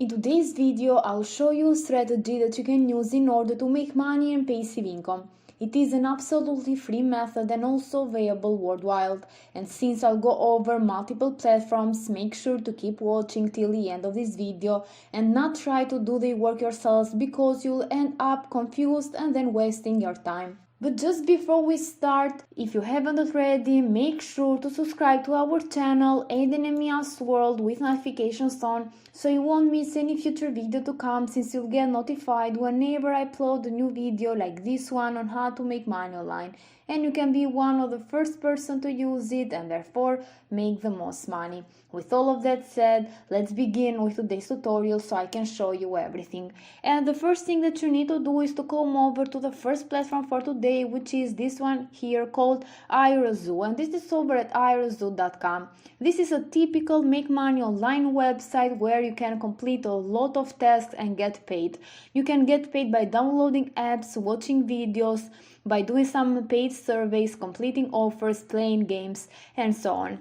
In today's video, I'll show you a strategy that you can use in order to make money and passive income. It is an absolutely free method and also available worldwide. And since I'll go over multiple platforms, make sure to keep watching till the end of this video and not try to do the work yourselves because you'll end up confused and then wasting your time. But just before we start, if you haven't already, make sure to subscribe to our channel Aiden and Mia's World with notifications on so you won't miss any future video to come, since you'll get notified whenever I upload a new video like this one on how to make money online, and you can be one of the first person to use it and therefore make the most money. With all of that said, let's begin with today's tutorial so I can show you everything. And the first thing that you need to do is to come over to the first platform for today, which is this one here called iRazoo, and this is over at irazoo.com. This is a typical make money online website where you can complete a lot of tasks and get paid. You can get paid by downloading apps, watching videos, by doing some paid surveys, completing offers, playing games, and so on.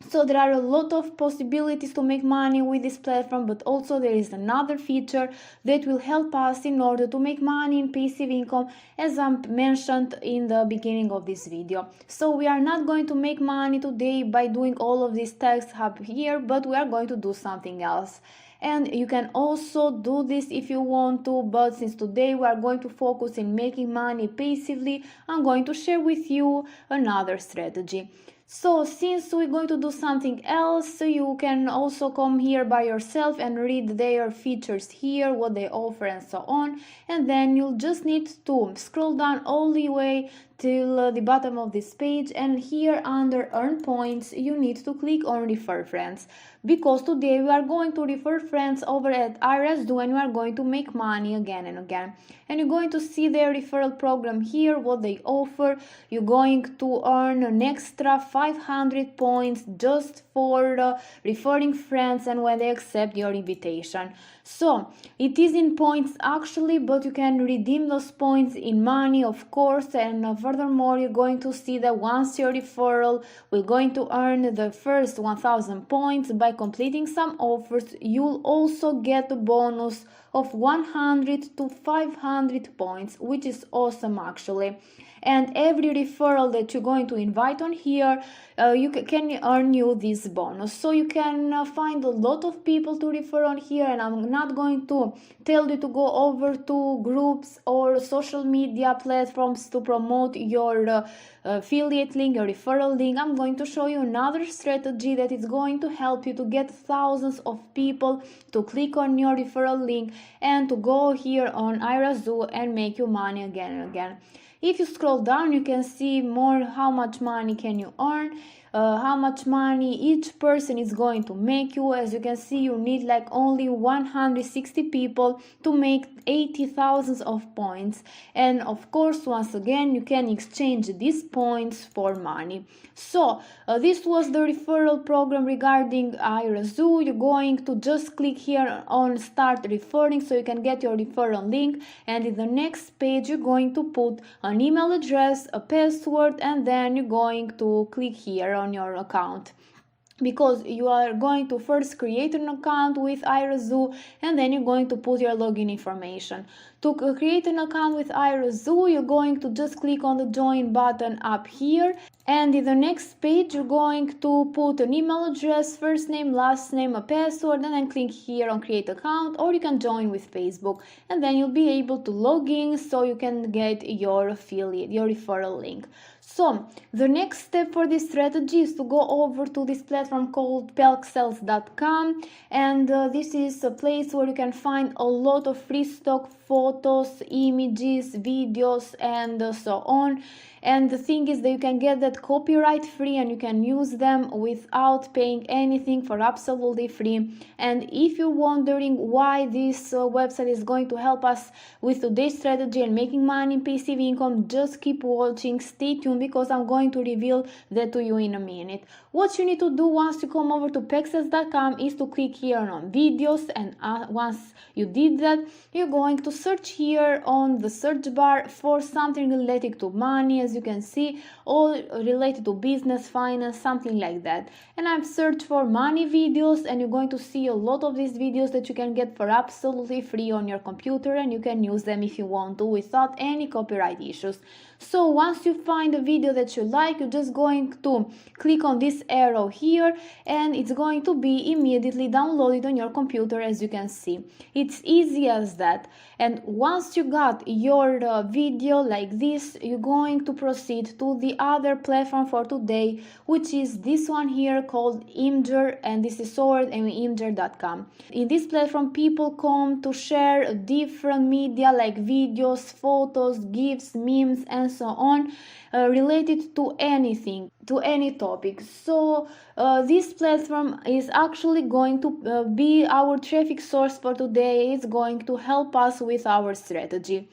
So there are a lot of possibilities to make money with this platform, but also there is another feature that will help us in order to make money in passive income, as I mentioned in the beginning of this video. So we are not going to make money today by doing all of these tasks up here, but we are going to do something else. And you can also do this if you want to, but since today we are going to focus in making money passively, I'm going to share with you another strategy. So since we're going to do something else, you can also come here by yourself and read their features here, what they offer and so on. And then you'll just need to scroll down all the way till the bottom of this page, and here under earn points you need to click on refer friends, because today we are going to refer friends over at iRazoo and we are going to make money again and again. And you're going to see their referral program here, what they offer. You're going to earn an extra 500 points just for referring friends and when they accept your invitation. So it is in points actually, but you can redeem those points in money, of course. And furthermore, you're going to see that once your referral, we're going to earn the first 1000 points by completing some offers. You'll also get a bonus of 100 to 500 points, which is awesome actually. And every referral that you're going to invite on here, you can earn you this bonus. So you can find a lot of people to refer on here, and I'm not going to tell you to go over to groups or social media platforms to promote your affiliate link, your referral link. I'm going to show you another strategy that is going to help you to get thousands of people to click on your referral link and to go here on iRazoo and make you money again and again. If you scroll down, you can see more how much money can you earn, how much money each person is going to make you. As you can see, you need like only 160 people to make 80,000 of points. And of course, once again, you can exchange these points for money. So this was the referral program regarding iRazoo. You're going to just click here on start referring so you can get your referral link, and in the next page you're going to put an email address, a password, and then you're going to click here on your account, because you are going to first create an account with iRazoo and then you're going to put your login information. To create an account with iRazoo, you're going to just click on the join button up here, and in the next page you're going to put an email address, first name, last name, a password, and then click here on create account, or you can join with Facebook, and then you'll be able to log in so you can get your affiliate, your referral link. So the next step for this strategy is to go over to this platform called pelxels.com, and this is a place where you can find a lot of free stock photos, images, videos, and so on. And the thing is that you can get that copyright free and you can use them without paying anything, for absolutely free. And if you're wondering why this website is going to help us with today's strategy and making money in passive income, just keep watching, stay tuned, because I'm going to reveal that to you in a minute. What you need to do once you come over to pexels.com is to click here on videos, and once you did that, you're going to search here on the search bar for something related to money, as you can see, all related to business, finance, something like that. And I've searched for money videos, and you're going to see a lot of these videos that you can get for absolutely free on your computer, and you can use them if you want to without any copyright issues. So once you find a video that you like, you're just going to click on this arrow here, and it's going to be immediately downloaded on your computer, as you can see. It's easy as that. And once you got your video like this, you're going to proceed to the other platform for today, which is this one here called Imgur, and this is swordandimgur.com. In this platform, people come to share different media like videos, photos, GIFs, memes, and so on, related to anything, to any topic. So this platform is actually going to be our traffic source for today. It's going to help us with our strategy.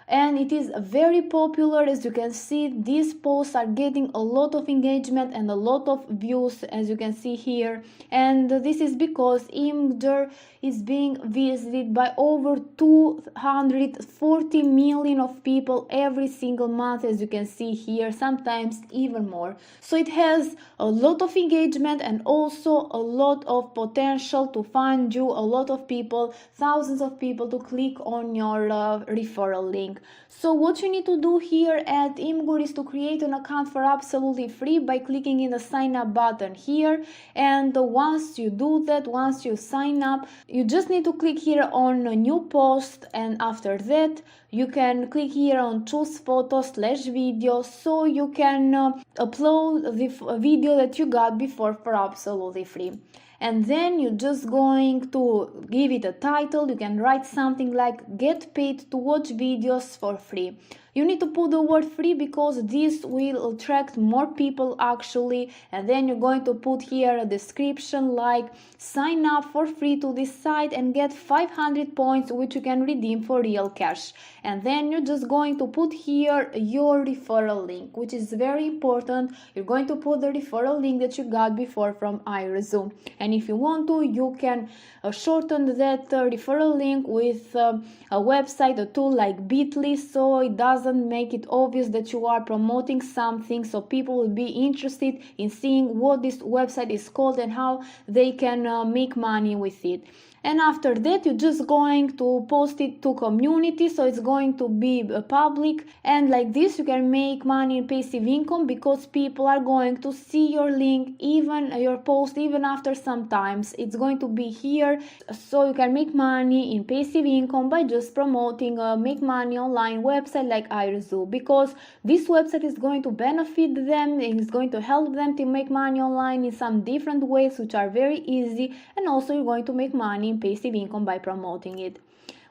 And it is very popular. As you can see, these posts are getting a lot of engagement and a lot of views, as you can see here. And this is because Imgur is being visited by over 240 million of people every single month, as you can see here, sometimes even more. So it has a lot of engagement and also a lot of potential to find you a lot of people, thousands of people, to click on your referral link. So what you need to do here at Imgur is to create an account for absolutely free by clicking in the sign up button here. And once you do that, once you sign up, you just need to click here on a new post, and after that you can click here on choose photo/video, so you can upload the video that you got before for absolutely free. And then you're just going to give it a title. You can write something like "Get paid to watch videos for free." You need to put the word free because this will attract more people actually. And then you're going to put here a description like "Sign up for free to this site and get 500 points which you can redeem for real cash." And then you're just going to put here your referral link, which is very important. You're going to put the referral link that you got before from iResume. And if you want to, you can shorten that referral link with a website, a tool like Bitly, so it doesn't make it obvious that you are promoting something, so people will be interested in seeing what this website is called and how they can make money with it. And after that, you're just going to post it to community, so it's going to be public. And like this, you can make money in passive income because people are going to see your link, even your post, even after some times. It's going to be here, so you can make money in passive income by just promoting a make money online website like iResume, because this website is going to benefit them and it's going to help them to make money online in some different ways, which are very easy, and also you're going to make money in passive income by promoting it.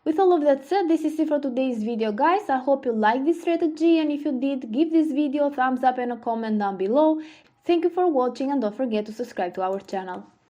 With all of that said, this is it for today's video, guys. I hope you liked this strategy, and if you did, give this video a thumbs up and a comment down below. Thank you for watching, and don't forget to subscribe to our channel.